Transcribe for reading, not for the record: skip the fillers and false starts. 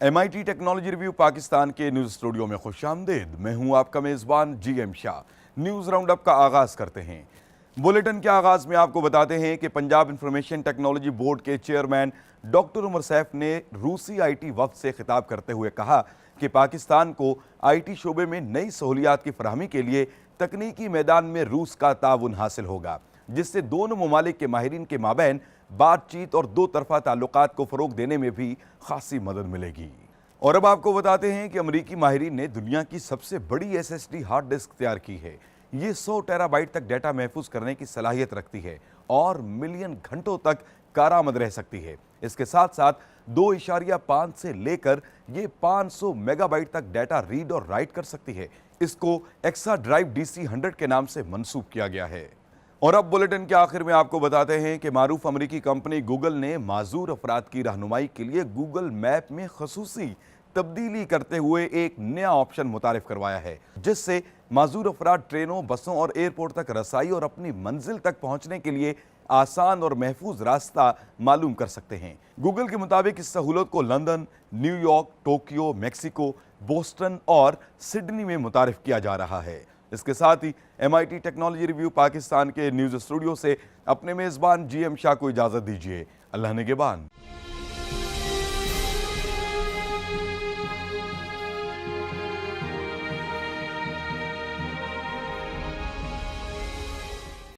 MIT technology review Pakistan के news studio में खुशामदीद। मैं हूं आपका मेज़बान GM Shah. News round up का आगाज़ करते हैं। बुलेटिन के आगाज़ में आपको बताते हैं कि पंजाब इंफॉर्मेशन टेक्नोलॉजी बोर्ड के चेयरमैन डॉक्टर उमर सैफ ने रूसी IT वफ़द से खिताब करते हुए कहा कि पाकिस्तान को IT शोबे में नई सहूलियात की फराहमी के लिए तकनीकी मैदान में रूस का ताउन हासिल होगा, जिससे दोनों ममालिक के माहिरीन के माबैन बातचीत और दो तरफा ताल्लुकात को फ़रोग देने में भी खासी मदद मिलेगी। और अब आपको बताते हैं कि अमरीकी माहिरीन ने दुनिया की सबसे बड़ी SSD हार्ड डिस्क तैयार की है। ये 100 टेराबाइट तक डाटा महफूज करने की सलाहियत रखती है और मिलियन घंटों तक कारआमद रह सकती है। इसके साथ साथ 2.5 से लेकर ये 500 मेगाबाइट तक डाटा रीड और राइट कर सकती है। इसको एक्सा ड्राइव DC100 के नाम से मंसूब किया गया है। और अब बुलेटिन के आखिर में आपको बताते हैं कि मारूफ अमरीकी कंपनी गूगल ने माजूर अफराद की रहनुमाई के लिए गूगल मैप में खसूसी तब्दीली करते हुए एक नया ऑप्शन मुतारिफ करवाया है, जिससे माजूर अफराद ट्रेनों, बसों और एयरपोर्ट तक रसाई और अपनी मंजिल तक पहुंचने के लिए आसान और महफूज रास्ता मालूम कर सकते हैं। गूगल के मुताबिक इस सहूलत को London, New York, Tokyo, Mexico, Boston और सिडनी में मुतारिफ किया जा रहा है। इसके साथ ही MIT टेक्नोलॉजी रिव्यू पाकिस्तान के न्यूज़ स्टूडियो से अपने मेज़बान GM शाह को इजाज़त दीजिए। अल्लाह निगहबान।